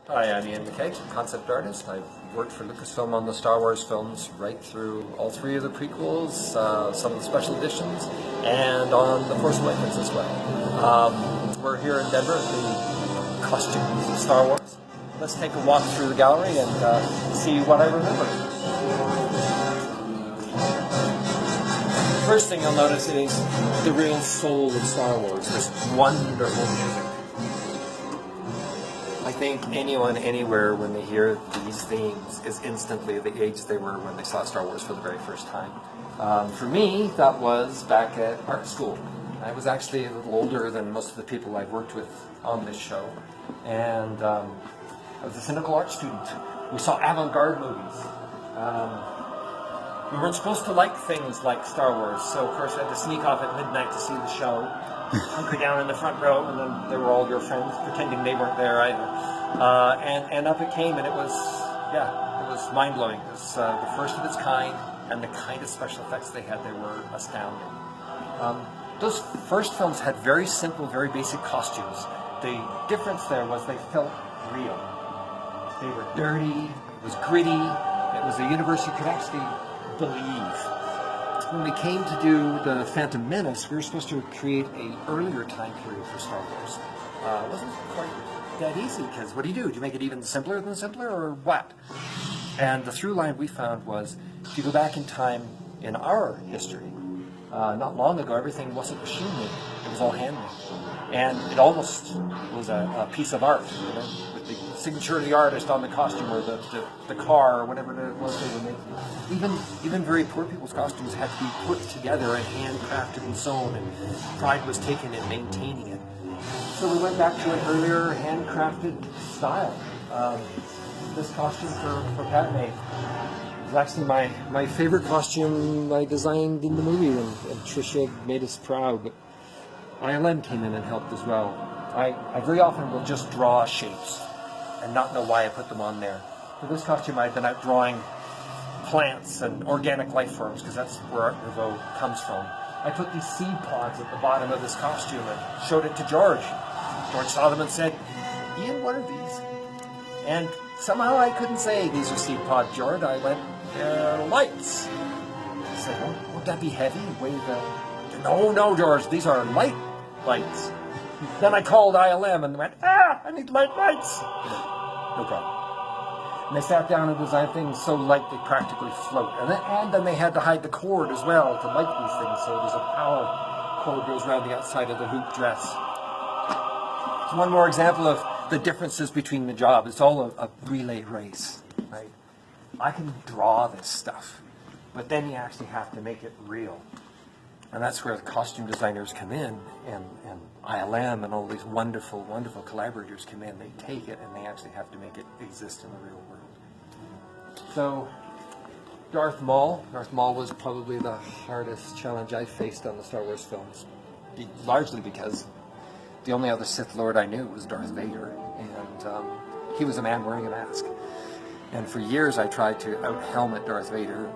Hi, I'm McCaig, concept artist. I've worked for Lucasfilm on the Star Wars films right through all three of the prequels, some of the special editions, and on The Force Awakens as well. We're here in Denver at the costumes of Star Wars. Let's take a walk through the gallery and see what I remember. First thing you'll notice is the real soul of Star Wars, this wonderful music. I think anyone, anywhere, when they hear these themes, is instantly the age they were when they saw Star Wars for the very first time. For me, that was back at art school. I was actually a little older than most of the people I've worked with on this show. And I was a cynical art student. We saw avant-garde movies. We weren't supposed to like things like Star Wars, so of course I had to sneak off at midnight to see the show. Hunker down in the front row, and then there were all your friends pretending they weren't there either. And up it came, and it was mind-blowing. It was the first of its kind, and the kind of special effects they had, they were astounding. Those first films had very simple, very basic costumes. The difference there was they felt real. They were dirty, it was gritty, it was a universe you could actually believe. When we came to do the Phantom Menace, we were supposed to create an earlier time period for Star Wars. It wasn't quite that easy, because what do? Do you make it even simpler than simpler, or what? And the through line we found was, if you go back in time in our history, not long ago, everything wasn't machine made, it was all handmade. And it almost was a piece of art, you know, with the signature of the artist on the costume, or the car, or whatever it was they were making. Even very poor people's costumes had to be put together and handcrafted and sewn, and pride was taken in maintaining it. So we went back to an earlier handcrafted style. This costume for Padme was actually my favorite costume I designed in the movie, and Tricia made us proud. But ILM came in and helped as well. I very often will just draw shapes and not know why I put them on there. For this costume, I've been out drawing plants and organic life forms, because that's where Art Nouveau comes from. I put these seed pods at the bottom of this costume and showed it to George. George saw them and said, "Ian, what are these?" And somehow I couldn't say, "These are seed pods, George." I went, "They're lights." He said, "Won't that be heavy? Weigh the..." No, George, these are lights. Then I called ILM and went, I need lights. No problem. And they sat down and designed things so light they practically float. And then they had to hide the cord as well to light these things, so there's a power cord goes around the outside of the hoop dress. So one more example of the differences between the job. It's all a relay race, right? I can draw this stuff, but then you actually have to make it real. And that's where the costume designers come in, and ILM and all these wonderful, wonderful collaborators come in. They take it and they actually have to make it exist in the real world. So, Darth Maul was probably the hardest challenge I faced on the Star Wars films, largely because the only other Sith Lord I knew was Darth Vader, and he was a man wearing a mask. And for years I tried to out-helmet Darth Vader,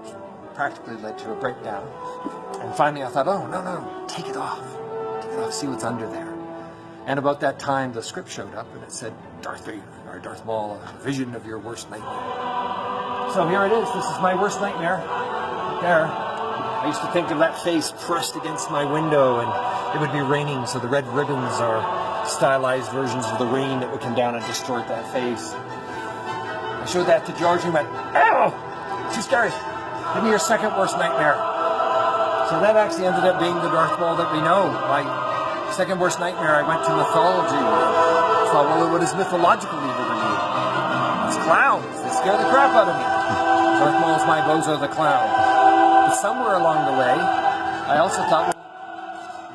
practically led to a breakdown. And finally I thought, oh, no, take it off, see what's under there. And about that time the script showed up and it said, Darth Vader, or Darth Maul, a vision of your worst nightmare. So here it is, this is my worst nightmare, right there. I used to think of that face pressed against my window, and it would be raining, so the red ribbons are stylized versions of the rain that would come down and distort that face. I showed that to George and he went, "Oh, too scary. Give me your second worst nightmare." So that actually ended up being the Darth Maul that we know. My second worst nightmare, I went to mythology. I thought, well, what is mythological evil to me? It's clowns. They scare the crap out of me. Darth Maul's my Bozo the Clown. But somewhere along the way, I also thought,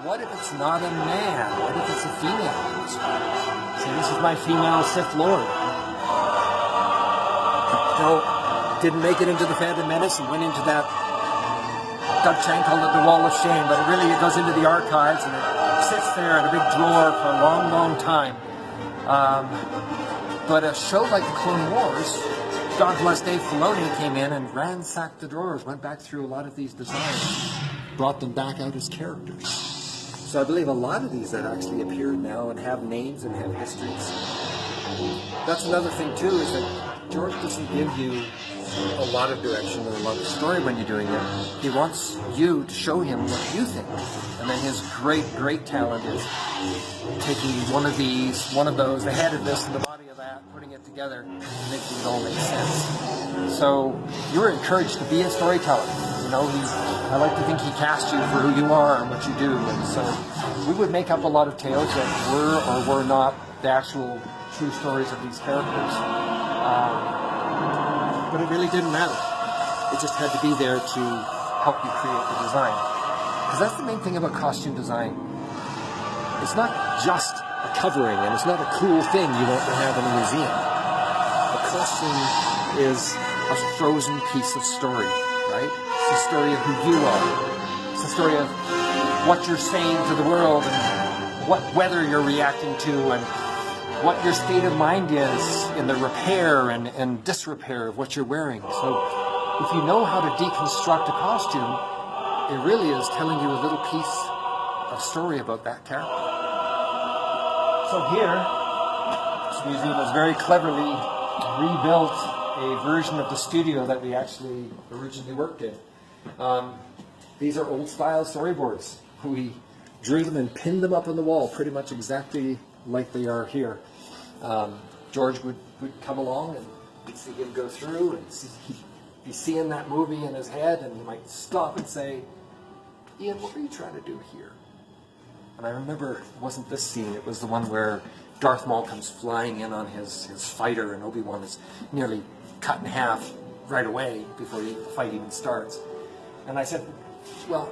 what if it's not a man? What if it's a female? So this is my female Sith Lord. No, didn't make it into the Phantom Menace and went into that, Doug Chang called it the Wall of Shame, but it goes into the archives and it sits there in a big drawer for a long, long time. But a show like the Clone Wars, God bless Dave Filoni, came in and ransacked the drawers, went back through a lot of these designs, brought them back out as characters. So I believe a lot of these that actually appear now and have names and have histories that's another thing too, is that George doesn't give you a lot of direction or a lot of story when you're doing it. He wants you to show him what you think. And then his great talent is taking one of these, one of those, the head of this and the body of that, putting it together and making it all make sense. So you're encouraged to be a storyteller. You know, I like to think he cast you for who you are and what you do. And so we would make up a lot of tales that were or were not the actual true stories of these characters. But it really didn't matter. It just had to be there to help you create the design. Because that's the main thing about costume design. It's not just a covering, and it's not a cool thing you want to have in a museum. A costume is a frozen piece of story, right? It's the story of who you are. It's the story of what you're saying to the world, and what weather you're reacting to, and what your state of mind is in the repair and disrepair of what you're wearing. So if you know how to deconstruct a costume, it really is telling you a little piece of story about that character. So here, this museum has very cleverly rebuilt a version of the studio that we actually originally worked in. These are old style storyboards. We drew them and pinned them up on the wall pretty much exactly like they are here. George would come along and we'd see him go through and he'd be seeing that movie in his head, and he might stop and say, "Ian, what were you trying to do here?" And I remember it wasn't this scene, it was the one where Darth Maul comes flying in on his fighter and Obi-Wan is nearly cut in half right away before the fight even starts. And I said, "Well,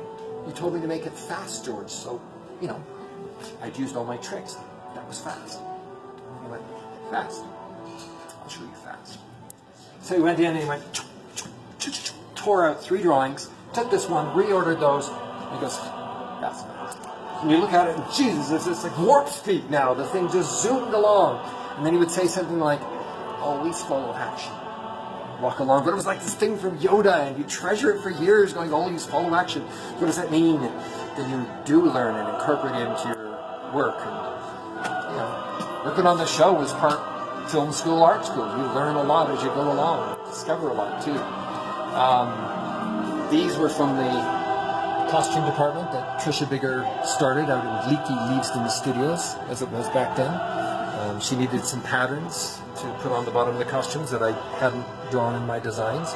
you told me to make it fast, George, so, you know, I'd used all my tricks. That was fast." He went, "Fast? I'll show you fast." So he went in and he went, tore out 3 drawings, took this one, reordered those, and he goes, "That's fast." And you look at it and Jesus, it's like warp speed now. The thing just zoomed along. And then he would say something like, "Always follow action. Walk along." But it was like this thing from Yoda, and you treasure it for years going, "Always follow action." What does that mean? Then you do learn and incorporate it into your work. And, you know, working on the show was part film school, art school. You learn a lot as you go along, discover a lot too. These were from the costume department that Trisha Bigger started out in Leaky Leavesden Studios, as it was back then. She needed some patterns to put on the bottom of the costumes that I hadn't drawn in my designs.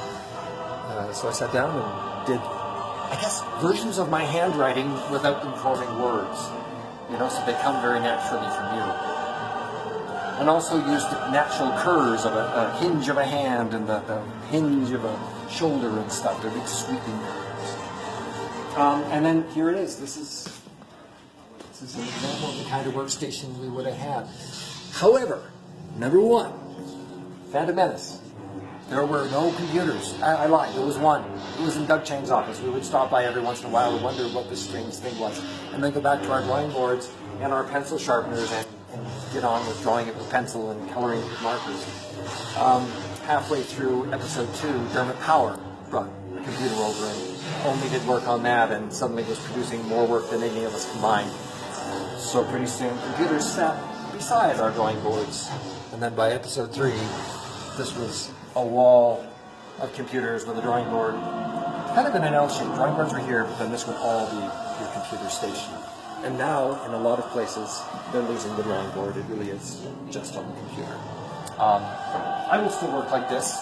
So I sat down and did, I guess, versions of my handwriting without them forming words. You know, so they come very naturally from you. And also used the natural curves of a hinge of a hand and the hinge of a shoulder and stuff. They're big sweeping curves. And then here it is. This is an example of the kind of workstation we would have had. However, number 1, Phantom Menace. There were no computers. I lied. There was one. It was in Doug Chang's office. We would stop by every once in a while and wonder what this strange thing was. And then go back to our drawing boards and our pencil sharpeners and get on with drawing it with pencil and coloring it with markers. Halfway through episode 2, Dermot Power brought a computer over and only did work on that, and suddenly was producing more work than any of us combined. So pretty soon, computers sat beside our drawing boards. And then by episode 3, this was a wall of computers with a drawing board, kind of in an L shape. Drawing boards were here, but then this would all be your computer station. And now, in a lot of places, they're losing the drawing board. It really is just on the computer. I will still work like this,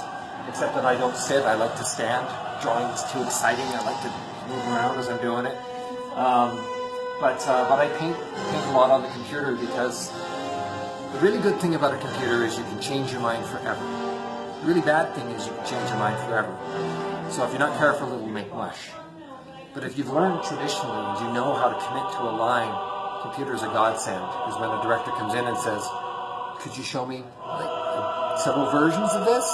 except that I don't sit. I like to stand. Drawing is too exciting. I like to move around as I'm doing it. But I paint a lot on the computer, because the really good thing about a computer is you can change your mind forever. The really bad thing is you can change your mind forever. So if you're not careful, it will make mush. But if you've learned traditionally and you know how to commit to a line, computers are godsend. Because when a director comes in and says, "Could you show me like several versions of this?"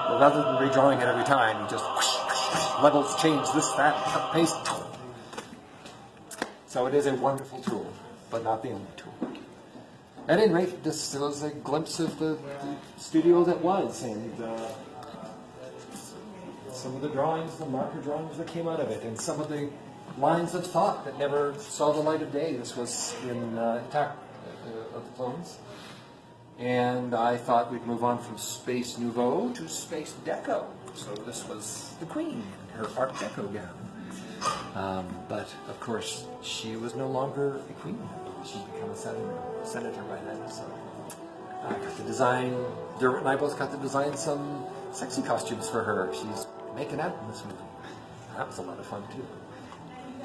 Well, rather than redrawing it every time, you just levels change, this, that, cut, paste. So it is a wonderful tool, but not the only tool. At any rate, this was a glimpse of the studio that was, and some of the drawings, the marker drawings that came out of it, and some of the lines of thought that never saw the light of day. This was in Attack of the Clones. And I thought we'd move on from Space Nouveau to Space Deco. So this was the Queen in her Art Deco gown. But of course, she was no longer a queen. She'd become a senator by then. So I got to design, Dermot and I both got to design some sexy costumes for her. She's making out in this movie. That was a lot of fun too.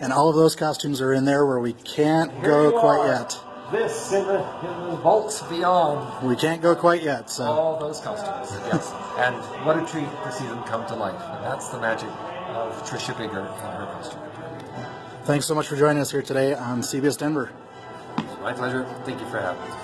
And all of those costumes are in there where we can't go quite yet. This in the vaults beyond. We can't go quite yet, so. All those costumes, yes. And what a treat to see them come to life. And that's the magic of Tricia Bigger and her costume. Thanks so much for joining us here today on CBS Denver. My pleasure. Thank you for having me.